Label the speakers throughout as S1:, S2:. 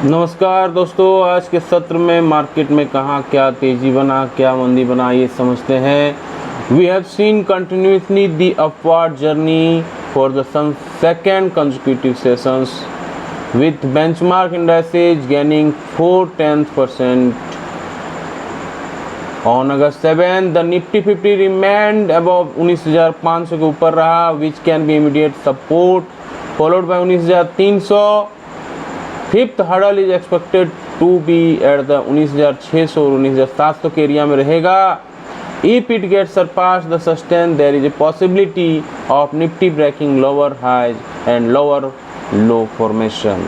S1: नमस्कार दोस्तों, आज के सत्र में मार्केट में कहाँ क्या तेजी बना क्या मंदी बना ये समझते हैं। We have seen continuously the upward journey for the second consecutive sessions with benchmark indices gaining 0.4%. On August 7, the Nifty 50 remained above 19,500 के ऊपर रहा, which can be immediate support, followed by 19,300. Fifth hurdle is expected to be at the 19,600 और 19,700 के area में रहेगा। If it get surpass the sustain there is a possibility of Nifty breaking lower highs and lower low formation.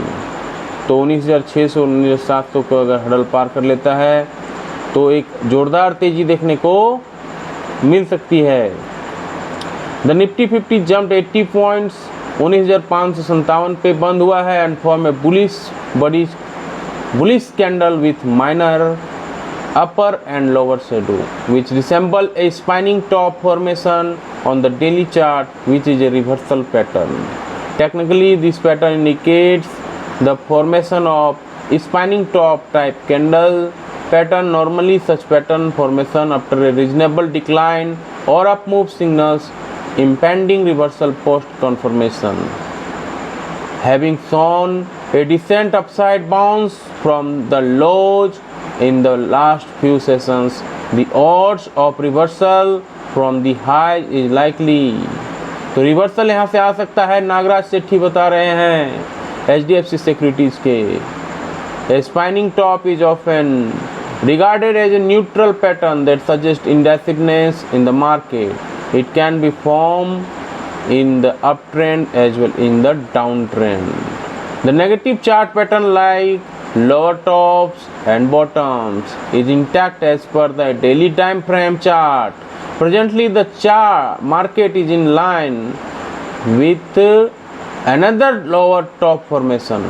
S1: तो 19,600 और 19,700 को अगर hurdle पार कर लेता है तो एक जोरदार तेजी देखने को मिल सकती है। द निफ्टी 50 जंप्ड 80 पॉइंट्स, 19,557 पे बंद हुआ है and form A bullish candle with minor upper and lower shadow which resemble a spinning top formation on the daily chart, which is a reversal pattern. Technically, this pattern indicates the formation of spinning top type candle pattern. Normally, such pattern formation after a reasonable decline or up move signals impending reversal post confirmation. Having shown a decent upside bounce from the lows in the last few sessions, the odds of reversal from the high is likely. तो reversal यहाँ से आ सकता है, नागराज सेठी बता रहे हैं HDFC securities के। A spinning top is often regarded as a neutral pattern that suggests indecisiveness in the market. It can be formed in the uptrend as well in the downtrend. The negative chart pattern like lower tops and bottoms is intact as per the daily time frame chart. Presently, the market is in line with another lower top formation,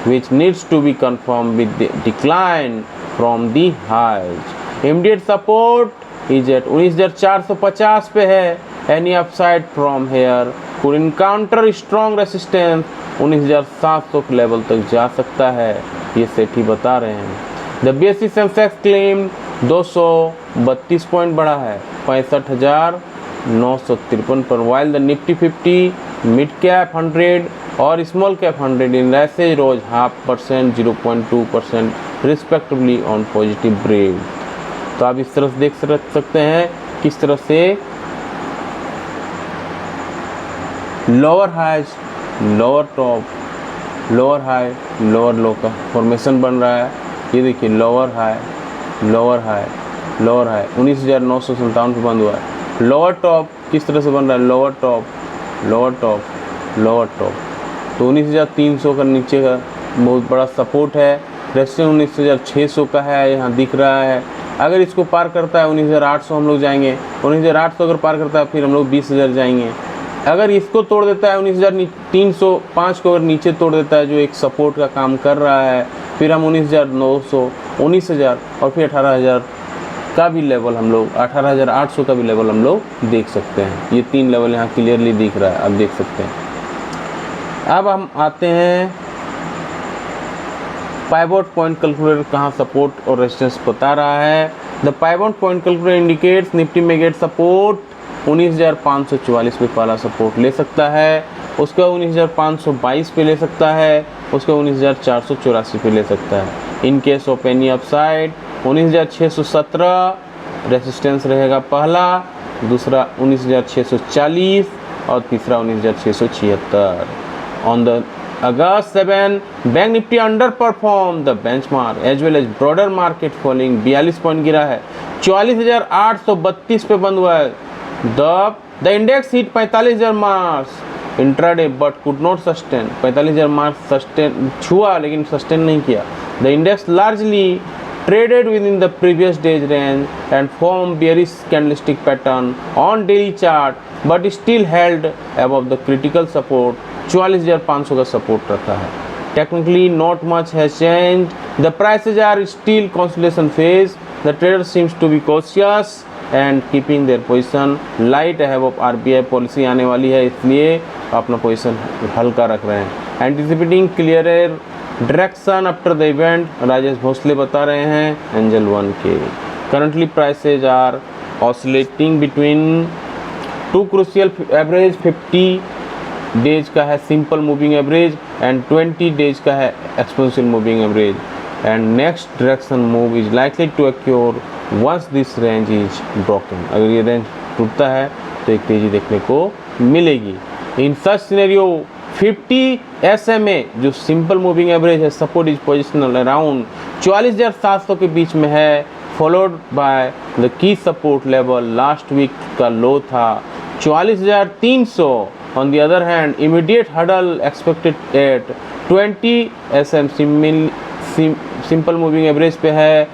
S1: which needs to be confirmed with the decline from the highs. Immediate support is at 19,450 पे है. Any upside from here could encounter strong resistance 19,700 के level तक जा सकता है, ये सेठी बता रहे हैं। The BSE Sensex claim 232 point बढ़ा है 65,953 पर, while the Nifty 50 mid cap 100 और स्मॉल कैप 100 इन ऐसे रोज 0.5%, 0.2% रिस्पेक्टिवली ऑन पॉजिटिव ब्रेक। तो आप इस तरह से देख सकते हैं किस तरह से lower highs, lower top, lower high, lower low का फॉर्मेशन बन रहा है। ये देखिए lower high, lower high, lower high 19,957 पे बंद हुआ है। लोअर टॉप किस तरह से बन रहा है, lower top, lower top, lower top. तो 19,300 का नीचे का बहुत बड़ा सपोर्ट है। रेजिस्टेंस 19,600 का है, यहाँ दिख रहा है। अगर इसको पार करता है 19,800 हम लोग जाएंगे। 19,800 अगर पार करता है फिर हम लोग 20,000 जाएंगे। अगर इसको तोड़ देता है 19,305 को अगर नीचे तोड़ देता है जो एक सपोर्ट का काम कर रहा है, फिर हम 19,900, 19,000 और फिर 18,000 का भी लेवल हम लोग 18,800 का भी लेवल हम लोग देख सकते हैं। ये तीन लेवल यहाँ क्लियरली दिख रहा है, आप देख सकते हैं। अब हम आते हैं पाइवोट पॉइंट कैलकुलेटर कहाँ सपोर्ट और रेजिस्टेंस बता रहा है। The pivot point calculator indicates Nifty में गेट सपोर्ट 19,544 पे पहला सपोर्ट ले सकता है, उसका 19,522 पे ले सकता है, उसका 19,484 पे ले सकता है। In case of any upside 19,617 resistance रहेगा पहला, दूसरा 19,640 और तीसरा 19,676। On the August 7, Bank Nifty underperformed the benchmark as well as broader market falling 42 point गिरा है, 44,832 पे बंद हुआ है। The index hit 45,000 marks intraday but could not sustain. 45,000 marks sustain छुआ लेकिन sustain नहीं किया। The index largely traded within the previous day's range and formed bearish candlestick pattern on daily chart but still held above the critical support 44,500 का support रखा है। Technically not much has changed. The prices are still consolidation phase. The trader seems to be cautious and keeping their position light ahead of RBI policy आने वाली है, इसलिए अपना position हल्का रख रहे हैं। Anticipating clearer direction after the event, Rajesh Bhosle बता रहे हैं एंजल 1 के। Currently prices are oscillating between two crucial average, 50 days का है simple moving average and 20 days का है exponential moving average, and next direction move is likely to occur once this range is broken. अगर ये range टूटता है तो एक तेजी देखने को मिलेगी। इन सच सिनेरियो 50 SMA जो सिंपल मूविंग एवरेज है, सपोर्ट इज पोजिशनल अराउंड 44,700 के बीच में है, followed by the key support level last week का लो था 44,300। On the other hand immediate hurdle expected at 20 SM simple moving average पे है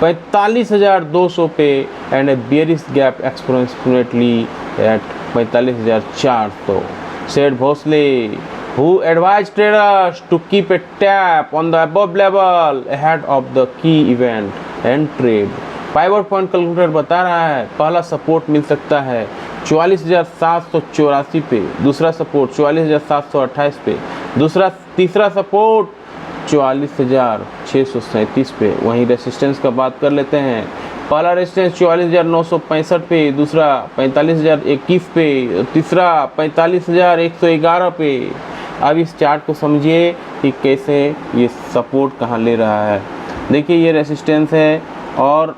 S1: 45,200 पे, and a bearish gap exponentially at 45,400। Said Bhosle who advised traders to keep a tap on the above level ahead of the key event and trade। Pivot point calculator बता रहा है पहला support मिल सकता है 44,784 पे, दूसरा सपोर्ट 44,728 पे, तीसरा सपोर्ट 44,637 पे। वहीं रेसिस्टेंस का बात कर लेते हैं, पहला रेजिस्टेंस 44,965 पे, दूसरा 45,021 पे, तीसरा 45,111 पे। अब इस चार्ट को समझिए कि कैसे ये सपोर्ट कहाँ ले रहा है। देखिए ये रेजिस्टेंस है और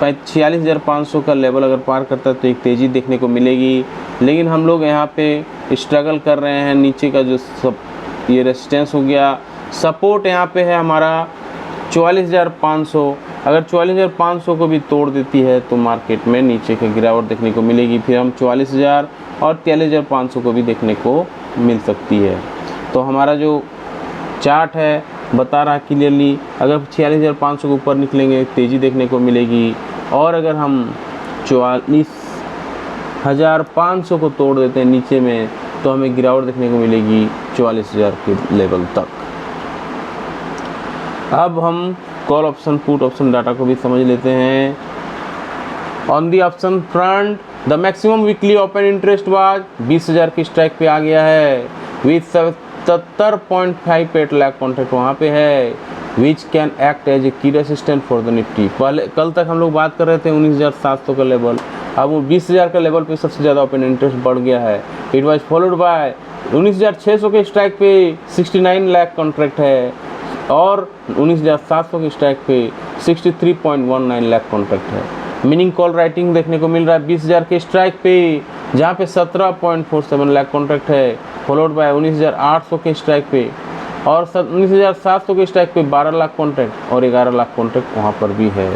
S1: 46,500 का लेवल अगर पार करता है तो एक तेज़ी देखने को मिलेगी, लेकिन हम लोग यहाँ पे स्ट्रगल कर रहे हैं। नीचे का जो ये रेजिस्टेंस हो गया, सपोर्ट यहाँ पे है हमारा 44,500। अगर 44,500 को भी तोड़ देती है तो मार्केट में नीचे की गिरावट देखने को मिलेगी, फिर हम 44,000 और 43,500 को भी देखने को मिल सकती है। तो हमारा जो चार्ट है बता रहा क्लियरली, अगर 46,500 के ऊपर निकलेंगे तेज़ी देखने को मिलेगी, और अगर हम 44,500 को तोड़ देते हैं नीचे में तो हमें गिरावट देखने को मिलेगी 44,000 के लेवल तक। अब हम call option put option data को भी समझ लेते हैं। On the option front the maximum weekly open interest was 20,000 की स्ट्राइक पे आ गया है, विथ 77.58 लाख कॉन्ट्रैक्ट वहाँ पे है, which can act as a key resistant for the Nifty. पहले कल तक हम लोग बात कर रहे थे 19,700 का लेवल, अब वो 20,000 का लेवल पे सबसे ज़्यादा ओपन इंटरेस्ट बढ़ गया है। इट वाज फॉलोड बाय 19,600 के स्ट्राइक पे 69 लाख कॉन्ट्रैक्ट है, और 19,700 की स्ट्राइक पे 63.19 लाख कॉन्ट्रैक्ट है। मीनिंग कॉल राइटिंग देखने को मिल रहा है 20,000 के स्ट्राइक पे, जहाँ पे 17.47 लाख कॉन्ट्रैक्ट है, फॉलोड बाय 19,800 के स्ट्राइक पे, और 19,700 के स्ट्राइक पे 12 लाख कॉन्ट्रैक्ट और 11 लाख कॉन्ट्रैक्ट वहाँ पर भी है।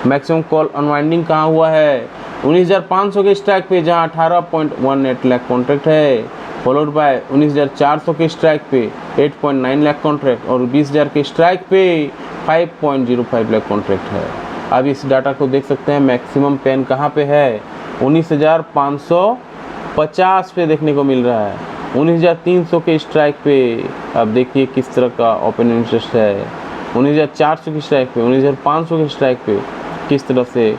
S1: मैक्सिमम कॉल अनवाइंडिंग कहाँ हुआ है 19,500 के स्ट्राइक पे, जहाँ 18.18 लाख कॉन्ट्रैक्ट है, फॉलोड बाय 19,400 के स्ट्राइक पे 8.9 लाख कॉन्ट्रैक्ट, और 20,000 के स्ट्राइक पे 5.05 लाख कॉन्ट्रैक्ट है। अब इस डाटा को देख सकते हैं मैक्सिमम पेन कहाँ पे है, 19,550 पे देखने को मिल रहा है, 19,300 के स्ट्राइक पे। अब देखिए किस तरह का ओपन इंटरेस्ट है, 19,400 की स्ट्राइक पे, 19,500 के स्ट्राइक पे किस तरह से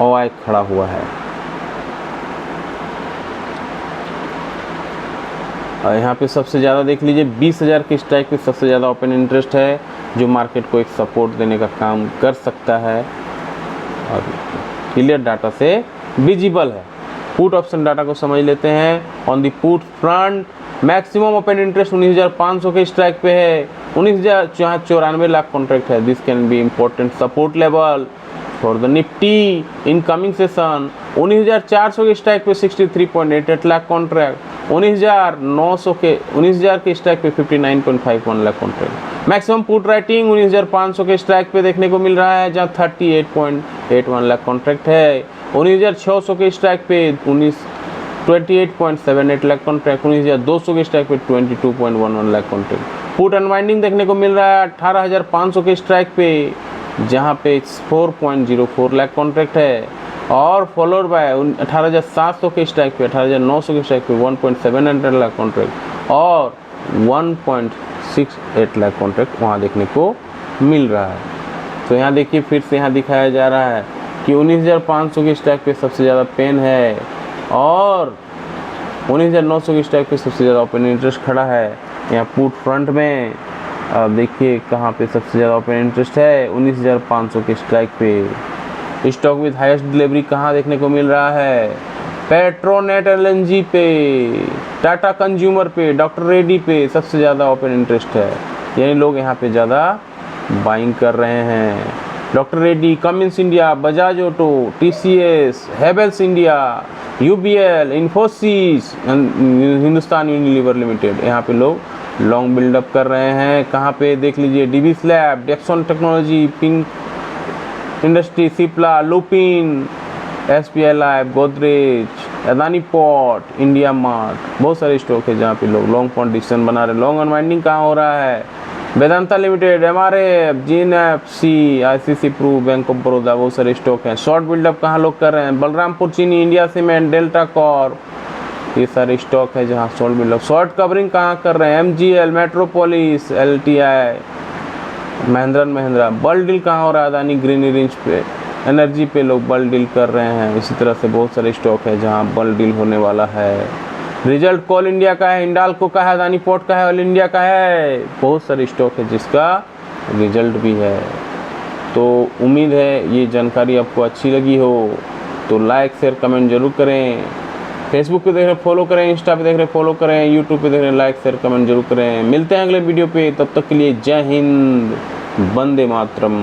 S1: OI खड़ा हुआ है। और यहाँ पे सबसे ज़्यादा देख लीजिए 20,000 के स्ट्राइक पे सबसे ज़्यादा ओपन इंटरेस्ट है, जो मार्केट को एक सपोर्ट देने का काम कर सकता है और क्लियर डाटा से विजिबल है। पुट ऑप्शन डाटा को समझ लेते हैं। On the put front maximum open interest 19,500 के स्ट्राइक पे है, 19,94 लाख कॉन्ट्रैक्ट है। This can be important support level for the Nifty in coming session. 19,400 के स्ट्राइक पे 63.88 लाख कॉन्ट्रैक्ट, 19,000 के स्ट्राइक पे 59.51 lakh contract. Maximum put writing 19,500 के स्ट्राइक पे देखने को मिल रहा है, जहां 38.81 लाख कॉन्ट्रैक्ट है। 19,600 के स्ट्राइक पे 28.78 लाख कॉन्ट्रैक्ट, 19,200 के स्ट्राइक पे 22.11 लाख कॉन्ट्रैक्ट। पुट अनवाइंडिंग देखने को मिल रहा है 18,500 के स्ट्राइक पे, जहां पे 4.04 लाख कॉन्ट्रैक्ट है, और फॉलोड बाय 18,700 के स्ट्राइक पे, 18,900 के स्ट्राइक पे 1.700 लाख कॉन्ट्रैक्ट और 1.68 लाख कॉन्ट्रैक्ट वहाँ देखने को मिल रहा है। तो यहाँ देखिए फिर से यहाँ दिखाया जा रहा है कि 19,500 के स्ट्राइक पे सबसे ज़्यादा पेन है, और 19,900 के स्ट्राइक पे सबसे ज़्यादा ओपन इंटरेस्ट खड़ा है यहाँ पुट फ्रंट में। अब देखिए कहाँ पे सबसे ज़्यादा ओपन इंटरेस्ट है, 19,500 के स्ट्राइक पे। स्टॉक विद हाईएस्ट डिलीवरी कहाँ देखने को मिल रहा है, पेट्रोनेट एलएनजी पे, टाटा कंज्यूमर पे, डॉक्टर रेड्डी पे सबसे ज़्यादा ओपन इंटरेस्ट है, यानी लोग यहाँ पे ज़्यादा बाइंग कर रहे हैं। Doctor Reddy, Cummins India, Bajaj auto, TCS, Havells India, UBL, Infosys, Hindustan Unilever limited, यहाँ पे लोग लॉन्ग बिल्डअप कर रहे हैं। कहाँ पे देख लीजिए, DB slab, Dixon technology, pink industry, Cipla, Lupin, SPI life, Godrej, Adani port, India mart, बहुत सारे स्टॉक है जहाँ पे लोग लॉन्ग पोजीशन बना रहे हैं। लॉन्ग अनवाइंडिंग कहाँ हो रहा है, Vedanta limited, MRF, GNFC, ICC Pru, bank of Baroda, बहुत सारे स्टॉक हैं। शॉर्ट बिल्डअप कहाँ लोग कर रहे हैं, बलरामपुर चीनी, इंडिया सीमेंट, डेल्टा कॉर्प, ये सारे स्टॉक है जहाँ शॉर्ट बिल्डअप। शॉर्ट कवरिंग कहाँ कर रहे हैं, MGL, metropolis, LTI, Mahindra and Mahindra. Bulk deal कहाँ हो रहा है, अदानी ग्रीन रेंज पे, एनर्जी पे लोग बल्क डील कर रहे हैं। इसी तरह से बहुत सारे स्टॉक है जहाँ बल्क डील होने वाला है। रिजल्ट कोल इंडिया का है, हिंडाल्को का है, अदानी पोर्ट का है, ऑयल इंडिया का है, बहुत सारे स्टॉक है जिसका रिजल्ट भी है। तो उम्मीद है ये जानकारी आपको अच्छी लगी हो, तो लाइक शेयर कमेंट जरूर करें। फेसबुक पे देख रहे फॉलो करें, इंस्टा पे देख रहे फॉलो करें, यूट्यूब पे देख रहे लाइक शेयर कमेंट जरूर करें। मिलते हैं अगले वीडियो पे, तब तक के लिए जय हिंद, वंदे मातरम।